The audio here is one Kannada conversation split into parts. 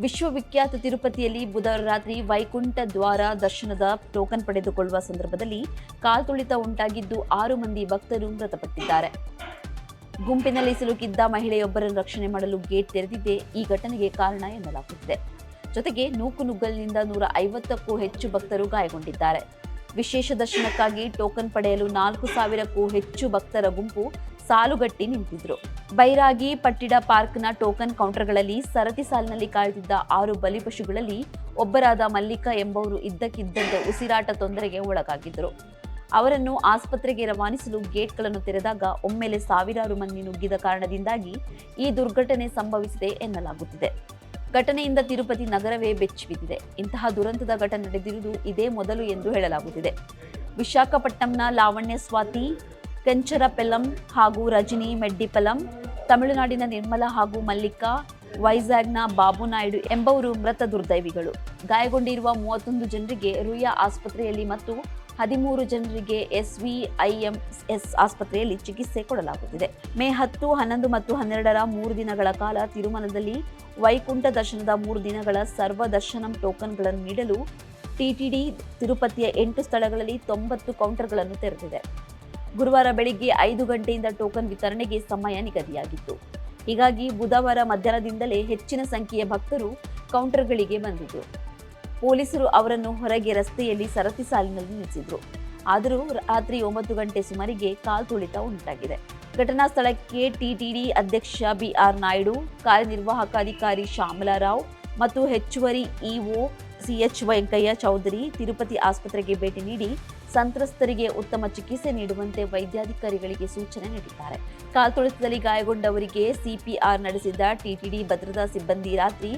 ವಿಶ್ವವಿಖ್ಯಾತ ತಿರುಪತಿಯಲ್ಲಿ ಬುಧವಾರ ರಾತ್ರಿ ವೈಕುಂಠ ದ್ವಾರ ದರ್ಶನದ ಟೋಕನ್ ಪಡೆದುಕೊಳ್ಳುವ ಸಂದರ್ಭದಲ್ಲಿ ಕಾಲ್ತುಳಿತ ಉಂಟಾಗಿದ್ದು 6 ಮಂದಿ ಭಕ್ತರು ಮೃತಪಟ್ಟಿದ್ದಾರೆ. ಗುಂಪಿನಲ್ಲಿ ಸಿಲುಕಿದ್ದ ಮಹಿಳೆಯೊಬ್ಬರನ್ನು ರಕ್ಷಣೆ ಮಾಡಲು ಗೇಟ್ ತೆರೆದಿದ್ದೇ ಈ ಘಟನೆಗೆ ಕಾರಣ ಎನ್ನಲಾಗುತ್ತಿದೆ. ಜೊತೆಗೆ ನೂಕುನುಗ್ಗಲಿನಿಂದ 150ಕ್ಕೂ ಹೆಚ್ಚು ಭಕ್ತರು ಗಾಯಗೊಂಡಿದ್ದಾರೆ. ವಿಶೇಷ ದರ್ಶನಕ್ಕಾಗಿ ಟೋಕನ್ ಪಡೆಯಲು 4,000ಕ್ಕೂ ಹೆಚ್ಚು ಭಕ್ತರ ಗುಂಪು ಸಾಲುಗಟ್ಟಿ ನಿಂತಿದ್ರು. ಬೈರಾಗಿ ಪಟ್ಟಿಡ ಪಾರ್ಕ್ನ ಟೋಕನ್ ಕೌಂಟರ್ಗಳಲ್ಲಿ ಸರತಿ ಸಾಲಿನಲ್ಲಿ ಕಾಯ್ದಿದ್ದ 6 ಬಲಿಪಶುಗಳಲ್ಲಿ ಒಬ್ಬರಾದ ಮಲ್ಲಿಕಾ ಎಂಬುವರು ಇದ್ದಕ್ಕಿದ್ದಂತೆ ಉಸಿರಾಟ ತೊಂದರೆಗೆ ಒಳಗಾಗಿದ್ದರು. ಅವರನ್ನು ಆಸ್ಪತ್ರೆಗೆ ರವಾನಿಸಲು ಗೇಟ್ಗಳನ್ನು ತೆರೆದಾಗ ಒಮ್ಮೆಲೆ ಸಾವಿರಾರು ಮಂದಿ ನುಗ್ಗಿದ ಕಾರಣದಿಂದಾಗಿ ಈ ದುರ್ಘಟನೆ ಸಂಭವಿಸಿದೆ ಎನ್ನಲಾಗುತ್ತಿದೆ. ಘಟನೆಯಿಂದ ತಿರುಪತಿ ನಗರವೇ ಬೆಚ್ಚಿಬಿದ್ದಿದೆ. ಇಂತಹ ದುರಂತದ ಘಟನೆ ನಡೆದಿರುವುದು ಇದೇ ಮೊದಲು ಎಂದು ಹೇಳಲಾಗುತ್ತಿದೆ. ವಿಶಾಖಪಟ್ಟಣಂನ ಲಾವಣ್ಯ ಸ್ವಾತಿ, ಕೆಂಚರಪೆಲ್ಲಂ ಹಾಗೂ ರಜನಿ ಮೆಡ್ಡಿಪಲಂ, ತಮಿಳುನಾಡಿನ ನಿರ್ಮಲಾ ಹಾಗೂ ಮಲ್ಲಿಕಾ, ವೈಜಾಗ್ನ ಬಾಬು ನಾಯ್ಡು ಎಂಬುವರು ಮೃತ ದುರ್ದೈವಿಗಳು. ಗಾಯಗೊಂಡಿರುವ 31 ಜನರಿಗೆ ರುಯಾ ಆಸ್ಪತ್ರೆಯಲ್ಲಿ ಮತ್ತು 13 ಜನರಿಗೆ SVIMS ಆಸ್ಪತ್ರೆಯಲ್ಲಿ ಚಿಕಿತ್ಸೆ ಕೊಡಲಾಗುತ್ತಿದೆ. ಮೇ 10, 11 ಮತ್ತು 12ರ 3 ದಿನಗಳ ಕಾಲ ತಿರುಮಲದಲ್ಲಿ ವೈಕುಂಠ ದರ್ಶನದ 3 ದಿನಗಳ ಸರ್ವ ದರ್ಶನಂ ಟೋಕನ್ಗಳನ್ನು ನೀಡಲು TTD ತಿರುಪತಿಯ 8 ಸ್ಥಳಗಳಲ್ಲಿ 90 ಕೌಂಟರ್ಗಳನ್ನು ತೆರೆದಿದೆ. ಗುರುವಾರ ಬೆಳಿಗ್ಗೆ 5 ಗಂಟೆಯಿಂದ ಟೋಕನ್ ವಿತರಣೆಗೆ ಸಮಯ ನಿಗದಿಯಾಗಿತ್ತು. ಹೀಗಾಗಿ ಬುಧವಾರ ಮಧ್ಯಾಹ್ನದಿಂದಲೇ ಹೆಚ್ಚಿನ ಸಂಖ್ಯೆಯ ಭಕ್ತರು ಕೌಂಟರ್ಗಳಿಗೆ ಬಂದಿದ್ದರು. ಪೊಲೀಸರು ಅವರನ್ನು ಹೊರಗೆ ರಸ್ತೆಯಲ್ಲಿ ಸರತಿ ಸಾಲಿನಲ್ಲಿ ನಿಲ್ಲಿಸಿದ್ರು. ಆದರೂ ರಾತ್ರಿ 9 ಗಂಟೆ ಸುಮಾರಿಗೆ ಕಾಲ್ತುಳಿತ ಉಂಟಾಗಿದೆ. ಘಟನಾ ಸ್ಥಳಕ್ಕೆ TTD ಅಧ್ಯಕ್ಷ BR ನಾಯ್ಡು, ಕಾರ್ಯನಿರ್ವಾಹಕ ಅಧಿಕಾರಿ ಶ್ಯಾಮಲಾರಾವ್ ಮತ್ತು ಹೆಚ್ಚುವರಿ EO CH ವೆಂಕಯ್ಯ ಚೌಧರಿ ತಿರುಪತಿ ಆಸ್ಪತ್ರೆಗೆ ಭೇಟಿ ನೀಡಿ ಸಂತ್ರಸ್ತರಿಗೆ ಉತ್ತಮ ಚಿಕಿತ್ಸೆ ನೀಡುವಂತೆ ವೈದ್ಯಾಧಿಕಾರಿಗಳಿಗೆ ಸೂಚನೆ ನೀಡಿದ್ದಾರೆ. ಕಾಲ್ತುಳಿತದಲ್ಲಿ ಗಾಯಗೊಂಡವರಿಗೆ CPR ನಡೆಸಿದ TTD ಭದ್ರತಾ ಸಿಬ್ಬಂದಿ ರಾತ್ರಿ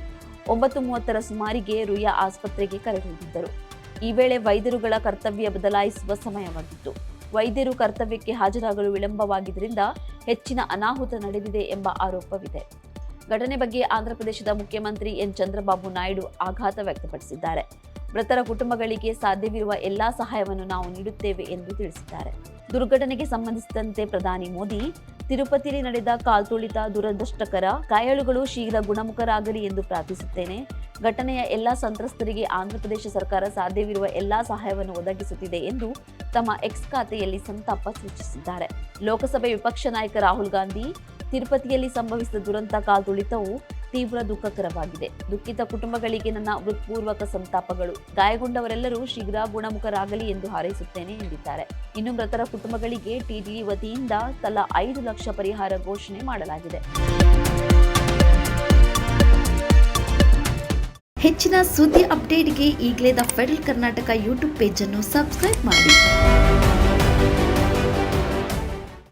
9:30ರ ಸುಮಾರಿಗೆ ರುಯಾ ಆಸ್ಪತ್ರೆಗೆ ಕರೆದೊಯ್ದಿದ್ದರು. ಈ ವೇಳೆ ವೈದ್ಯರುಗಳ ಕರ್ತವ್ಯ ಬದಲಾಯಿಸುವ ಸಮಯವಾಗಿತ್ತು. ವೈದ್ಯರು ಕರ್ತವ್ಯಕ್ಕೆ ಹಾಜರಾಗಲು ವಿಳಂಬವಾಗಿದ್ದರಿಂದ ಹೆಚ್ಚಿನ ಅನಾಹುತ ನಡೆದಿದೆ ಎಂಬ ಆರೋಪವಿದೆ. ಘಟನೆ ಬಗ್ಗೆ ಆಂಧ್ರಪ್ರದೇಶದ ಮುಖ್ಯಮಂತ್ರಿ ಎನ್ ಚಂದ್ರಬಾಬು ನಾಯ್ಡು ಆಘಾತ ವ್ಯಕ್ತಪಡಿಸಿದ್ದಾರೆ. ಮೃತರ ಕುಟುಂಬಗಳಿಗೆ ಸಾಧ್ಯವಿರುವ ಎಲ್ಲಾ ಸಹಾಯವನ್ನು ನಾವು ನೀಡುತ್ತೇವೆ ಎಂದು ತಿಳಿಸಿದ್ದಾರೆ. ದುರ್ಘಟನೆಗೆ ಸಂಬಂಧಿಸಿದಂತೆ ಪ್ರಧಾನಿ ಮೋದಿ, ತಿರುಪತಿಯಲ್ಲಿ ನಡೆದ ಕಾಲ್ತುಳಿತ ದುರದೃಷ್ಟಕರ, ಗಾಯಾಳುಗಳು ಶೀಘ್ರ ಗುಣಮುಖರಾಗಲಿ ಎಂದು ಪ್ರಾರ್ಥಿಸುತ್ತೇನೆ. ಘಟನೆಯ ಎಲ್ಲಾ ಸಂತ್ರಸ್ತರಿಗೆ ಆಂಧ್ರಪ್ರದೇಶ ಸರ್ಕಾರ ಸಾಧ್ಯವಿರುವ ಎಲ್ಲಾ ಸಹಾಯವನ್ನು ಒದಗಿಸುತ್ತಿದೆ ಎಂದು ತಮ್ಮ ಎಕ್ಸ್ ಖಾತೆಯಲ್ಲಿ ಸಂತಾಪ ಸೂಚಿಸಿದ್ದಾರೆ. ಲೋಕಸಭೆ ವಿಪಕ್ಷ ನಾಯಕ ರಾಹುಲ್ ಗಾಂಧಿ, ತಿರುಪತಿಯಲ್ಲಿ ಸಂಭವಿಸಿದ ದುರಂತ ಕಾಲ್ತುಳಿತವು ತೀವ್ರ ದುಃಖಕರವಾಗಿದೆ. ದುಃಖಿತ ಕುಟುಂಬಗಳಿಗೆ ನನ್ನ ಹೃತ್ಪೂರ್ವಕ ಸಂತಾಪಗಳು. ಗಾಯಗೊಂಡವರೆಲ್ಲರೂ ಶೀಘ್ರ ಗುಣಮುಖರಾಗಲಿ ಎಂದು ಹಾರೈಸುತ್ತೇನೆ ಎಂದಿದ್ದಾರೆ. ಇನ್ನು ಮೃತರ ಕುಟುಂಬಗಳಿಗೆ TTD ವತಿಯಿಂದ ತಲಾ 5 ಲಕ್ಷ ಪರಿಹಾರ ಘೋಷಣೆ ಮಾಡಲಾಗಿದೆ. ಹೆಚ್ಚಿನ ಸುದ್ದಿ ಅಪ್ಡೇಟ್ಗೆ ಈಗಲೇ the federal Karnataka YouTube page ಅನ್ನು ಸಬ್ಸ್ಕ್ರೈಬ್ ಮಾಡಿ.